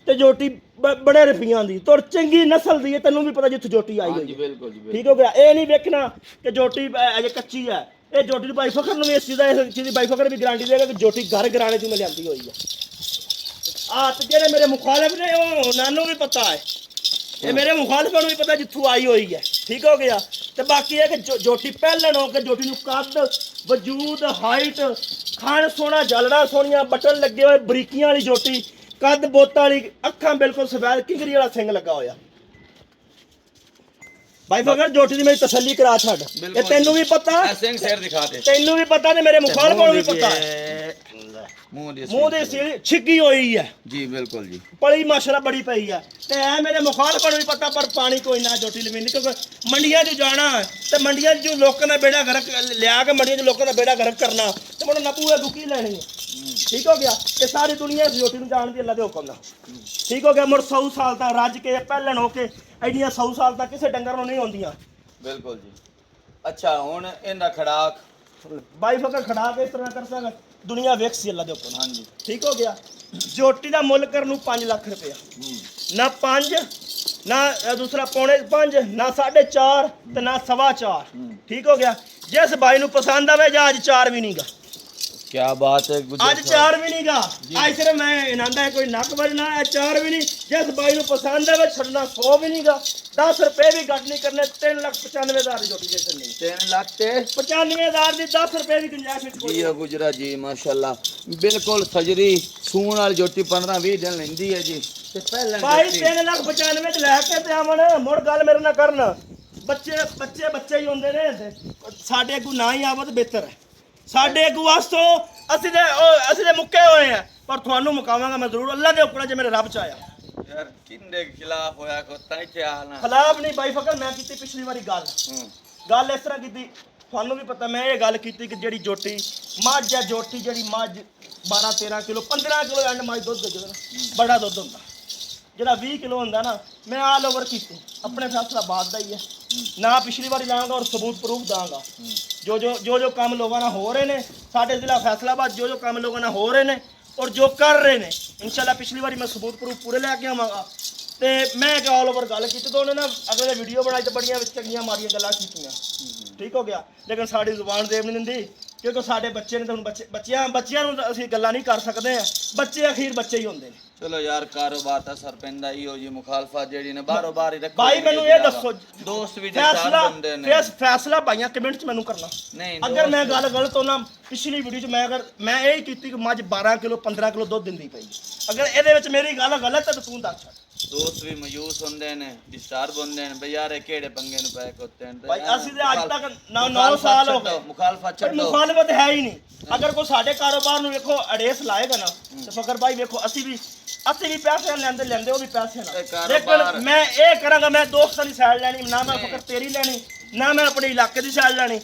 ਤੇ ਜੋਟੀ ਬੜੇ ਰੁਪਈਆਂ ਦੀ, ਤੁਰ ਚੰਗੀ ਨਸਲ ਦੀ ਹੈ, ਤੈਨੂੰ ਵੀ ਪਤਾ ਜਿੱਥੇ ਜੋਟੀ ਆਈ ਹੋਈ ਜੀ ਹੈ, ਬਿਲਕੁਲ ਜੀ ਠੀਕ ਹੋ ਗਿਆ। ਇਹ ਨਹੀਂ ਵੇਖਣਾ ਕਿ ਜੋਟੀ ਅਜੇ ਕੱਚੀ ਹੈ, ਇਹ ਜੋਟੀ ਨੂੰ ਬਾਈ ਫਖਰ ਨੂੰ ਵੀ ਇਸ ਚੀਜ਼ ਦੀ ਬਾਈ ਫਖਰ ਵੀ ਗਾਰੰਟੀ ਦੇਗਾ ਕਿ ਜੋਟੀ ਘਰ ਘਰਾਣੇ ਚ ਮੈਂ ਲਿਆਂਦੀ ਹੋਈ ਹੈ। ਤੇ ਜਿਹੜੇ ਮੇਰੇ ਮੁਖਾਲਿਫ ਨੇ ਉਹ ਨਾਨੂੰ ਵੀ ਪਤਾ ਹੈ, ਇਹ ਮੇਰੇ ਮੁਖਾਲਿਫਾਂ ਨੂੰ ਵੀ ਪਤਾ ਜਿੱਥੋਂ ਆਈ ਹੋਈ ਹੈ, ਠੀਕ ਹੋ ਗਿਆ। ਤੇ ਬਾਕੀ ਇਹ ਕਿ ਜੋਟੀ ਪਹਿਲਣ ਹੋ ਕੇ ਜੋਟੀ ਨੂੰ ਕੱਦ ਵਜੂਦ ਹਾਈਟ ਖਾਣ ਸੋਹਣਾ ਜਲੜਾ ਸੋਹਣੀਆਂ ਬਟਨ ਲੱਗੇ ਹੋਏ ਬਰੀਕੀਆਂ ਵਾਲੀ ਜੋਟੀ, ਕੱਦ ਬੋਤਾਂ ਵਾਲੀ, ਅੱਖਾਂ ਬਿਲਕੁਲ ਸਫੈਦ ਕਿੰਗਰੀ ਵਾਲਾ ਸਿੰਘ ਲੱਗਾ ਹੋਇਆ। ਭਾਈ ਫਕਰ ਜੋਟੀ ਦੀ ਮੇਰੀ ਤਸੱਲੀ ਕਰਾ ਛੱਡ, ਇਹ ਤੈਨੂੰ ਵੀ ਪਤਾ, ਸਿੰਘ ਸਿਰ ਦਿਖਾ ਦੇ, ਤੈਨੂੰ ਵੀ ਪਤਾ ਤੇ ਮੇਰੇ ਮੁਖਾਲਿਫਾਂ ਨੂੰ ਵੀ ਪਤਾ ਹੈ। ਮੂੰਹ ਦੇ ਸੀਲ ਛਿੱਗੀ ਹੋਈ ਹੈ ਜੀ, ਬਿਲਕੁਲ ਜੀ, ਪਲੀ ਮਾਸ਼ਾਅੱਲਾ ਬੜੀ ਪਈ ਹੈ। ਤੇ ਐ ਮੇਰੇ ਮੁਖਾਲਿਫਾਂ ਨੂੰ ਵੀ ਪਤਾ, ਪਰ ਪਾਣੀ ਕੋਈ ਨਾ ਜੋਟੀ ਲਵੀਂਦੀ, ਕਿਉਂਕਿ ਮੰਡੀਆਂ 'ਚ ਜਾਣਾ ਤੇ ਮੰਡੀਆਂ 'ਚ ਜੋ ਲੋਕਾਂ ਦਾ ਬੇੜਾ ਗਰਕ ਲਿਆ ਕੇ ਮੰਡੀਆਂ 'ਚ ਲੋਕਾਂ ਦਾ ਬੇੜਾ ਗਰਕ ਕਰਨਾ, ਤੇ ਮੈਨੂੰ ਨਪੂਏ ਦੁਕੀ ਲੈਣੀ ਹੈ, ਠੀਕ ਹੋ ਗਿਆ। ਤੇ ਸਾਰੀ ਦੁਨੀਆ ਇਸ ਜੋਟੀ ਨੂੰ ਜਾਣਦੀ ਅੱਲਾ ਦੇ ਹੁਕਮ ਨਾਲ, ਠੀਕ ਹੋ ਗਿਆ। ਮੁੜ 100 ਸਾਲ ਤੱਕ ਰੱਜ ਕੇ ਪਹਿਲਣ ਹੋ ਕੇ ਐਡੀਆਂ 100 ਸਾਲ ਤੱਕ ਕਿਸੇ ਡੰਗਰ ਨੂੰ ਨਹੀਂ ਆਉਂਦੀਆਂ, ਬਿਲਕੁਲ ਜੀ। ਅੱਛਾ ਹੁਣ ਇਹਦਾ ਖੜਾਕ ਬਾਈ ਫਕਰ ਖੜਾ ਕੇ ਇਸ ਤਰ੍ਹਾਂ ਕਰ ਸਕਦਾ, ਦੁਨੀਆ ਵੇਖ ਸੀ ਅੱਲਾ ਦੇ ਹੁਕਮ ਨਾਲ, ਹਾਂਜੀ ਠੀਕ ਹੋ ਗਿਆ। ਜੋਟੀ ਦਾ ਮੁੱਲ ਕਰਨ ਨੂੰ 5 ਲੱਖ ਰੁਪਇਆ, ਨਾ 5 ਨਾ ਦੂਸਰਾ 4.5 ਨਾ 4.5 ਤੇ ਨਾ 4.25, ਠੀਕ ਹੋ ਗਿਆ। ਜਿਸ ਬਾਈ ਨੂੰ ਪਸੰਦ ਆਵੇ ਜਾਂ ਅੱਜ 4 ਵੀ ਨਹੀਂਗਾ, क्या बात है गुजर ਅੱਜ ਚਾਰ ਵੀ ਨਹੀਂਗਾ ਅੱਜ ਸਿਰਫ ਮੈਂ ਇਨਾਂਦਾ ਹੈ ਕੋਈ ਨੱਕ ਵਜਣਾ ਹੈ ਚਾਰ ਵੀ ਨਹੀਂ ਜਿਸ ਬਾਈ ਨੂੰ ਪਸੰਦ ਹੈ ਛੱਡਣਾ 100 ਵੀ ਨਹੀਂਗਾ 10 ਰੁਪਏ ਵੀ ਘੱਟ ਨਹੀਂ ਕਰਨੇ 3,95,000 ਦੀ ਜੋਟੀ ਦੇ ਕਰਨੀ 3 लाख ते 95,000 ਦੀ 10 ਰੁਪਏ ਦੀ ਗੁੰਜਾਇਸ਼ ਵਿੱਚ ਕੋਈ जी गुजरा जी माशाल्लाह बिल्कुल सजरी सून वाली जोटी 15-20 दिन लेंदी है जी ते पहले ਬਾਈ 3,95,000 ਚ ਲੈ ਕੇ ਤੇ ਆਵਣ ਮੁੜ ਗੱਲ ਮੇਰੇ ਨਾਲ ਕਰਨ ਬੱਚੇ ਹੀ ਹੁੰਦੇ ਨੇ ਸਾਡੇ ਅੱਗੂ ਨਾ ਹੀ ਆਵਤ ਬਿਹਤਰ ਹੈ ਸਾਡੇ ਅੱਗੂ ਵਾਸਤੋਂ ਅਸੀਂ ਦੇ ਮੁੱਕੇ ਹੋਏ ਆ ਪਰ ਤੁਹਾਨੂੰ ਮੁਕਾਵਾਂਗਾ ਮੈਂ ਜ਼ਰੂਰ ਅੱਲਾ ਦੇ ਹੁਕਮ ਨਾਲ ਜੇ ਮੇਰੇ ਰੱਬ ਚ ਆਇਆ यार किंदे के खिलाफ होया को ताई ते आना ਖਿਲਾਫ ਨਹੀਂ ਬਾਈ ਫਕਰ ਮੈਂ ਕੀਤੀ ਪਿਛਲੀ ਵਾਰੀ ਗੱਲ ਇਸ ਤਰ੍ਹਾਂ ਕੀਤੀ ਤੁਹਾਨੂੰ ਵੀ ਪਤਾ ਮੈਂ ਇਹ ਗੱਲ ਕੀਤੀ ਕਿ ਜਿਹੜੀ ਜੋਟੀ ਮੱਝ ਹੈ ਜੋਟੀ ਜਿਹੜੀ ਮੱਝ 12-13 ਕਿਲੋ 15 ਕਿਲੋ ਐਂਡ ਮੱਝ ਦੁੱਧ ਦੇ ਨਾ ਬੜਾ ਦੁੱਧ ਹੁੰਦਾ ਜਿਹੜਾ 20 ਕਿਲੋ ਹੁੰਦਾ ਨਾ ਮੈਂ ਆਲ ਓਵਰ ਕੀਤੀ ਆਪਣੇ ਫੈਸਲਾ ਬਾਤ ਦਾ ਹੀ ਹੈ ਨਾ ਪਿਛਲੀ ਵਾਰੀ ਲਾਂਗਾ ਔਰ ਸਬੂਤ ਪ੍ਰੂਫ ਦਾਂਗਾ ਜੋ ਕੰਮ ਲੋਕਾਂ ਨਾਲ ਹੋ ਰਹੇ ਨੇ ਸਾਡੇ ਜ਼ਿਲ੍ਹਾ ਫੈਸਲਾਬਾਦ ਜੋ ਕੰਮ ਲੋਕਾਂ ਨਾਲ ਹੋ ਰਹੇ ਨੇ ਔਰ ਜੋ ਕਰ ਰਹੇ ਨੇ ਇਨਸ਼ਾਅੱਲਾ ਪਿਛਲੀ ਵਾਰੀ ਮੈਂ ਸਬੂਤ ਪ੍ਰੂਫ ਪੂਰੇ ਲੈ ਕੇ ਆਵਾਂਗਾ ਤੇ ਮੈਂ ਇੱਕ ਆਲ ਓਵਰ ਗੱਲ ਕੀਤੀ ਤਾਂ ਉਹਨੇ ਨਾ ਅਗਲੇ ਵੀਡੀਓ ਬਣਾਈ ਤੇ ਬੜੀਆਂ ਵਿੱਚ ਚੰਗੀਆਂ ਮਾਰੀਆਂ ਗੱਲਾਂ ਕੀਤੀਆਂ ਠੀਕ ਹੋ ਗਿਆ ਲੇਕਿਨ ਸਾਡੀ ਜ਼ੁਬਾਨ ਦੇਵ ਨਹੀਂ ਦਿੰਦੀ ਕਿਉਂਕਿ ਸਾਡੇ ਬੱਚੇ ਨੇ ਤਾਂ ਹੁਣ ਬੱਚਿਆਂ ਨੂੰ ਅਸੀਂ ਗੱਲਾਂ ਨਹੀਂ ਕਰ ਸਕਦੇ ਆ ਬੱਚੇ ਅਖੀਰ ਬੱਚੇ ਹੀ ਹੁੰਦੇ ਨੇ चलो यार कारोबार दा असर पैंदा ही हो जी मुखालफत जेडी ने बारो बार ही रखो भाई मैनू ये दसो दोस्त भी चार बंदे ने फैसला भाइयां कमेंट च मैनू करना नहीं अगर मैं गल गलत होना पिछली वीडियो च मैं यही कीती कि मझ 12 किलो 15 किलो दुध दिंदी पई अगर ਇਹਦੇ ਵਿੱਚ ਮੇਰੀ ਗੱਲ ਗਲਤ ਹੈ ਤਾਂ ਤੂੰ ਦੱਸ दोस्त भी मायूस ਹੁੰਦੇ ਨੇ डिस्टर्ब ਹੁੰਦੇ ਨੇ ਬਈ ਯਾਰ ਇਹ ਕਿਹੜੇ ਪੰਗੇ ਨੂੰ ਪੈ ਕੋਤੇ ਨੇ ਭਾਈ ਅਸੀਂ ਤੇ ਅੱਜ ਤੱਕ 9 ਸਾਲ ਹੋ ਗਏ ਮੁਖਾਲਫਤ ਛੱਡੋ ਮੁਖਾਲਫਤ ਹੈ ਹੀ ਨਹੀਂ ਅਗਰ ਕੋਈ ਸਾਡੇ ਕਾਰੋਬਾਰ ਨੂੰ ਵੇਖੋ ਅੜੇਸ ਲਾਏਗਾ ਨਾ ਤੇ ਫਕਰ ਭਾਈ ਵੇਖੋ ਅਸੀਂ ਵੀ ਪੈਸੇ ਲੈਂਦੇ ਉਹ ਵੀ ਪੈਸੇ ਨਾਲ ਲੇਕਿਨ ਮੈਂ ਇਹ ਕਰਾਂਗਾ ਮੈਂ ਦੋਸਤਾਂ ਦੀ ਸਾਈਡ ਲੈਣੀ ਨਾ ਮੈਂ ਫਕਰ ਤੇਰੀ ਲੈਣੀ ਨਾ ਮੈਂ ਆਪਣੇ ਇਲਾਕੇ ਦੀ ਸਾਈਡ ਲੈਣੀ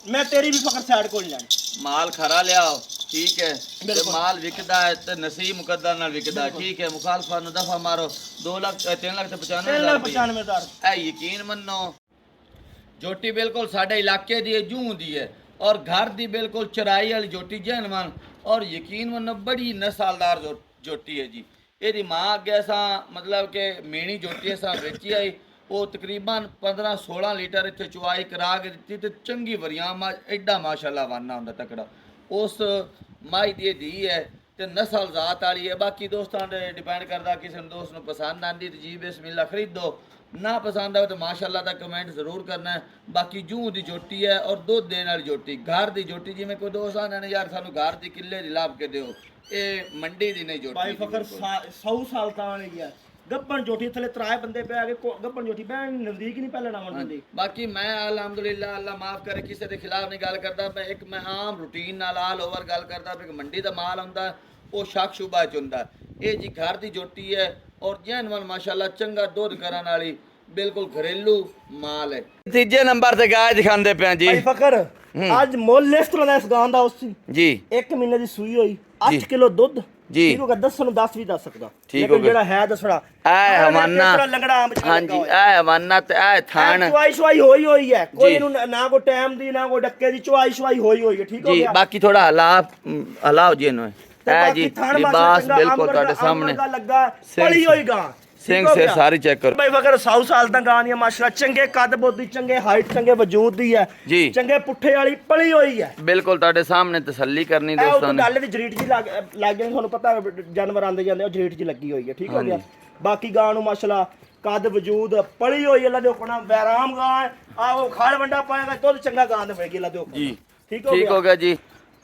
ਮੈਂ ਤੇਰੀ ਵੀ ਫਕਰ ਸਾਈਡ ਕੋਲ ਲੈਣੀ ਮਾਲ ਖਰਾ ਲਿਆਓ ਠੀਕ ਹੈ ਤੇ ਮਾਲ ਵਿਕਦਾ ਹੈ ਤੇ ਨਸੀਬ ਮੁਕੱਦਰ ਨਾਲ ਵਿਕਦਾ ਠੀਕ ਹੈ ਮੁਖਾਲਫਤ ਨੂੰ ਦਫਾ ਮਾਰੋ 2 ਲੱਖ 3 ਲੱਖ ਤੇ 95,000 ਇਹ ਯਕੀਨ ਮੰਨੋ ਜੋਟੀ ਬਿਲਕੁਲ ਸਾਡੇ ਇਲਾਕੇ ਦੀ ਹੈ ਜੂਹ ਦੀ ਹੈ ਔਰ ਘਰ ਦੀ ਬਿਲਕੁਲ ਚਰਾਈ ਵਾਲੀ ਜੋਟੀ ਜੈਨਵਾਨ ਔਰ ਯਕੀਨ ਮੰਨੋ ਬੜੀ ਨਸਲਦਾਰ ਜੋਟੀ ਹੈ ਜੀ ਇਹਦੀ ਮਾਂ ਅੱਗੇ ਸਾਂ ਮਤਲਬ ਕਿ ਮੇਣੀ ਜੋਟੀ ਸਾਂ ਵੇਚੀ ਆਈ ਉਹ ਤਕਰੀਬਨ 15-16 ਲੀਟਰ ਇੱਥੇ ਚੁਆਈ ਕਰਾ ਕੇ ਦਿੱਤੀ ਤੇ ਚੰਗੀ ਵਰੀਆਂ ਐਡਾ ਮਾਸ਼ਾਅੱਲਾ ਵਾਨਾ ਹੁੰਦਾ ਤਕੜਾ ਉਸ ਮਾਈ ਦੀ ਧੀ ਹੈ ਤੇ ਨਸਲ ਜ਼ਾਤ ਵਾਲੀ ਹੈ ਬਾਕੀ ਦੋਸਤਾਂ ਤੇ ਡਿਪੈਂਡ ਕਰਦਾ ਕਿਸੇ ਨੂੰ ਦੋਸਤ ਨੂੰ ਪਸੰਦ ਆਂਦੀ ਤੇ ਜੀ ਬਿਸਮਿਲ੍ਲਾ ਖਰੀਦੋ ਨਾ ਪਸੰਦ ਆਵੇ ਤਾਂ ਮਾਸ਼ਾਅੱਲਾ ਦਾ ਕਮੈਂਟ ਜ਼ਰੂਰ ਕਰਨਾ ਹੈ ਬਾਕੀ ਜੂਹ ਦੀ ਜੋਟੀ ਹੈ ਔਰ ਦੁੱਧ ਦੇਣ ਵਾਲੀ ਜੋਟੀ ਘਰ ਦੀ ਜੋਟੀ ਜਿਵੇਂ ਕੋਈ ਦੋਸਤ ਆਂਦੇ ਨੇ ਯਾਰ ਸਾਨੂੰ ਘਰ ਦੀ ਕਿੱਲੇ ਦੀ ਲਾਭ ਕੇ ਦਿਓ ਇਹ ਮੰਡੀ ਦੀ ਨਹੀਂ ਜੋਟੀ ਭਾਈ ਫਕਰ 100 ਸਾਲ ਤਾਂ ਆਣੇ ਗਿਆ ਗੱਬਣ ਜੋਟੀ ਥਲੇ ਤਰਾਏ ਬੰਦੇ ਪੈ ਗਏ ਗੱਬਣ ਜੋਟੀ ਬੈਣ ਨਜ਼ਦੀਕ ਨਹੀਂ ਪਹਿਲਾਂ ਨਾ ਮੰਨਦੀ ਬਾਕੀ ਮੈਂ ਅਲਹਮਦੁਲਿਲਾ ਅੱਲਾ ਮਾਫ ਕਰੇ ਕਿਸੇ ਦੇ ਖਿਲਾਫ ਨਹੀਂ ਗੱਲ ਕਰਦਾ ਮੈਂ ਆਮ ਰੂਟੀਨ ਨਾਲ ਆਲ ਓਵਰ ਗੱਲ ਕਰਦਾ ਕਿ ਮੰਡੀ ਦਾ ਮਾਲ ਹੁੰਦਾ ਉਹ ਸ਼ੱਕ ਸ਼ੁਬਾ ਚ ਹੁੰਦਾ ਇਹ ਜੀ ਘਰ ਦੀ ਜੋਟੀ ਹੈ ਔਰ ਜੈਨਵਨ ਮਾਸ਼ਾਅੱਲਾ ਚੰਗਾ ਦੁੱਧ ਕਰਨ ਵਾਲੀ ਬਿਲਕੁਲ ਘਰੇਲੂ ਮਾਲ ਹੈ ਤੀਜੇ ਨੰਬਰ ਤੇ ਗਾय ਦਿਖਾਉਂਦੇ ਪਿਆ ਜੀ ਭਾਈ ਫਕਰ ਅੱਜ ਮੁੱਲ ਇਸ ਤਰ੍ਹਾਂ ਦਾ ਇਸ ਗਾਂ ਦਾ ਉਸ ਜੀ 1 ਮਹੀਨੇ ਦੀ ਸੂਈ ਹੋਈ 8 ਕਿਲੋ ਦੁੱਧ ਜੀ ਠੀਕ ਹੋ ਗਿਆ ਦੱਸਣ ਨੂੰ 10 ਵੀ ਦੱਸ ਸਕਦਾ ਠੀਕ ਹੋ ਗਿਆ ਜਿਹੜਾ ਹੈ ਦੱਸਣਾ ਐ ਹਮਾਨਾ ਲੰਗੜਾ ਆਮ ਹਾਂਜੀ ਐ ਹਮਾਨਾ ਤੇ ਐ ਥਾਣ ਚੁਆਈ ਹੋਈ ਹੈ ਕੋਈ ਨੂੰ ਨਾ ਕੋ ਟਾਈਮ ਦੀ ਨਾ ਕੋ ਡੱਕੇ ਦੀ ਚੁਆਈ ਹੋਈ ਹੈ ਠੀਕ ਹੋ ਗਿਆ ਜੀ ਬਾਕੀ ਥੋੜਾ ਹਲਾਓ ਜੀ ਇਹਨੂੰ ਐ ਜੀ ਲਿਬਾਸ ਬਿਲਕੁਲ ਤੁਹਾਡੇ ਸਾਹਮਣੇ ਲੱਗਾ ਪਲੀ ਹੋਈ ਗਾਂ ਸਿੰਘ ਸੇ ਸਾਰੀ ਚੈੱਕ ਕਰੋ ਭਾਈ ਫਕਰ 100 ਸਾਲ ਦਾ ਗਾਂ ਦੀਆਂ ਮਾਸ਼ਾਅੱਲਾ ਚੰਗੇ ਕੱਦ ਬੋਦੀ ਚੰਗੇ ਹਾਈਟ ਚੰਗੇ ਵਜੂਦ ਦੀ ਹੈ ਜੀ ਚੰਗੇ ਪੁੱਠੇ ਵਾਲੀ ਪਲੀ ਹੋਈ ਹੈ ਬਿਲਕੁਲ ਤੁਹਾਡੇ ਸਾਹਮਣੇ ਤਸੱਲੀ ਕਰਨੀ ਦੋਸਤਾਂ ਦੋਸਤਾਂ ਨੇ ਗੱਲ ਦੀ ਜਰੀਟ ਜੀ ਲੱਗ ਜਾਂਦੀ ਤੁਹਾਨੂੰ ਪਤਾ ਜਾਨਵਰ ਆਂਦੇ ਜਾਂਦੇ ਉਹ ਜਰੀਟ ਜੀ ਲੱਗੀ ਹੋਈ ਹੈ ਠੀਕ ਹੋ ਗਿਆ ਬਾਕੀ ਗਾਂ ਨੂੰ ਮਾਸ਼ਾਅੱਲਾ ਕੱਦ ਵਜੂਦ ਪਲੀ ਹੋਈ ਅੱਲਾ ਦੇ ਹੁਕਮ ਬੈਰਾਮ ਗਾਂ ਆਓ ਖਾਲ ਵੰਡਾ ਪਾਏਗਾ ਦੁੱਧ ਚੰਗਾ ਗਾਂ ਦੇਵੇਗੀ ਅੱਲਾ ਦੇ ਹੁਕਮ ਜੀ ਠੀਕ ਹੋ ਗਿਆ ਜੀ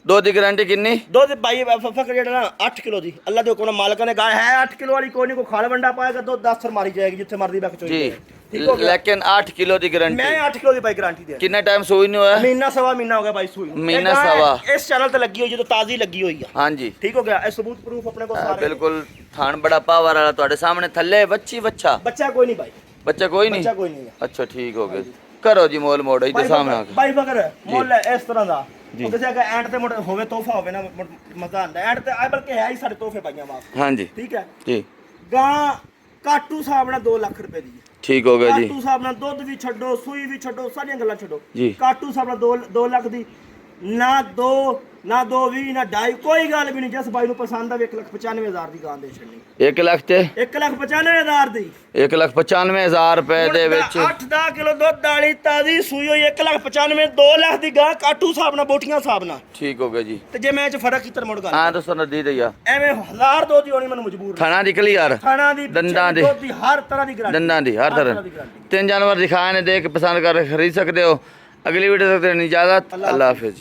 ਦੁੱਧ ਦੀ ਗਾਰੰਟੀ ਕਿੰਨੀ ਦੁੱਧ ਭਾਈ ਫਕਰ ਜਿਹੜਾ ਨਾ 8 ਕਿਲੋ ਦੀ ਅੱਲਾ ਦੇ ਹੁਕਮ ਨਾਲ ਮਾਲਕ ਨੇ ਗਾਂ ਹੈ 8 ਕਿਲੋ ਵਾਲੀ ਕੋਈ ਨਹੀਂ ਕੋ ਖਾਲ ਵੰਡਾ ਪਾਏਗਾ ਦੁੱਧ 10 ਮਾਰੀ ਜਾਏਗੀ ਜਿੱਥੇ ਮਰਦੀ ਬੈਕ ਚੋਈ ਜੀ ਲੇਕਿਨ 8 ਕਿਲੋ ਦੀ ਗਾਰੰਟੀ ਮੈਂ 8 ਕਿਲੋ ਦੀ ਭਾਈ ਗਾਰੰਟੀ ਦੇ ਕਿੰਨਾ ਟਾਈਮ ਸੂਈ ਨਹੀਂ ਹੋਇਆ ਮਹੀਨਾ ਸਵਾ ਮਹੀਨਾ ਹੋ ਗਿਆ ਭਾਈ ਸੂਈ ਮਹੀਨਾ ਸਵਾ ਇਸ ਚੈਨਲ ਤੇ ਲੱਗੀ ਹੋਈ ਜਦੋਂ ਤਾਜ਼ੀ ਲੱਗੀ ਹੋਈ ਆ ਹਾਂਜੀ ਠੀਕ ਹੋ ਗਿਆ ਇਹ ਸਬੂਤ ਪ੍ਰੂਫ ਆਪਣੇ ਕੋਲ ਸਾਰੇ ਬਿਲਕੁਲ ਥਾਣ ਬੜਾ ਪਾਵਰ ਵਾਲਾ ਤੁਹਾਡੇ ਸਾਹਮਣੇ ਥੱਲੇ ਬੱਚਾ ਕੋਈ ਨਹੀਂ ਭਾਈ ਬੱਚਾ ਕੋਈ ਨਹੀਂ ਅੱਛਾ ਠੀਕ ਹੋ ਗਿਆ ਕਰੋ ਜੀ ਮੋਲ ਮੋੜ ਇੱਧਰ ਸਾਹਮਣੇ ਆ ਕੇ ਭਾਈ ਫਕਰ ਮੁੱਲ ਇਸ ਤਰ੍ਹਾਂ ਦਾ ਉਹ ਕਿਸੇ ਅਗਰ ਐਂਡ ਤੇ ਮੁੜ ਹੋਵੇ ਤੋਹਫਾ ਹੋਵੇ ਨਾ ਮਜ਼ਾ ਆਂਦਾ ਐਂਡ ਤੇ ਆ ਬਲਕਿ ਹੈ ਹੀ ਸਾਡੇ ਤੋਹਫੇ ਪਾਈਆਂ ਵਾਸਤੇ ਹਾਂਜੀ ਠੀਕ ਹੈ ਜੀ ਗਾਂ ਕਾਟੂ ਹਿਸਾਬ ਨਾਲ 2 ਲੱਖ ਰੁਪਏ ਦੀ ਠੀਕ ਹੋ ਗਿਆ ਜੀ ਕਾਟੂ ਹਿਸਾਬ ਨਾਲ ਦੁੱਧ ਵੀ ਛੱਡੋ ਸੂਈ ਵੀ ਛੱਡੋ ਸਾਰੀਆਂ ਗੱਲਾਂ ਛੱਡੋ ਜੀ ਕਾਟੂ ਹਿਸਾਬ ਨਾਲ 2 ਲੱਖ ਦੀ ਨਾ 2 ਨਾ 220 ਨਾ 2.5 ਕੋਈ ਗੱਲ ਵੀ ਨਹੀਂ। ਜਿਸ ਬਾਈ ਨੂੰ ਪਸੰਦ ਆਵੇ 1,95,000 ਦੀ ਗਾਂ ਦੇ ਛੱਡਣੀ। 1 ਲੱਖ ਤੇ 1,95,000 ਦੀ 1,95,000 ਰੁਪਏ ਦੇ ਵਿੱਚ 8-10 ਕਿਲੋ ਦੁੱਧ ਵਾਲੀ ਤਾਜ਼ੀ ਸੂਈ ਹੋਈ 1,95,000 2 ਲੱਖ ਦੀ ਗਾਂ ਕਾਟੂ ਹਿਸਾਬ ਨਾਲ ਬੋਟੀਆਂ ਹਿਸਾਬ ਨਾਲ। ਠੀਕ ਹੋ ਗਿਆ ਜੀ। ਤੇ ਜੇ ਮੈਂ ਇਹ ਚ ਫਰਕ ਕੀਤਾ ਮੁੜ ਗੱਲ ਹਾਂ ਦੱਸੋ ਨਾ ਦੀ ਦਈਆ ਐਵੇਂ 1000 ਦੋ ਦੀ ਹੋਣੀ ਮੈਨੂੰ ਮਜਬੂਰ ਖਾਣਾ ਦੀ ਕਲੀਅਰ ਖਾਣਾ ਦੀ ਦੰਦਾਂ ਦੀ ਦੁੱਧ ਦੀ ਹਰ ਤਰ੍ਹਾਂ ਦੀ ਗਾਰੰਟੀ ਦੰਦਾਂ ਦੀ ਹਰ ਤਰ੍ਹਾਂ ਦੀ ਗਾਰੰਟੀ। 3 ਜਾਨਵਰ ਦਿਖਾਏ ਨੇ, ਦੇਖ ਕੇ ਪਸੰਦ ਕਰ ਖਰੀਦ ਸਕਦੇ ਹੋ। ਅਗਲੀ ਵੀਡੀਓ ਤੱਕ ਦੇਣੀ ਇਜਾਜ਼ਤ। ਅੱਲਾਹ ਹਾਫਿਜ਼।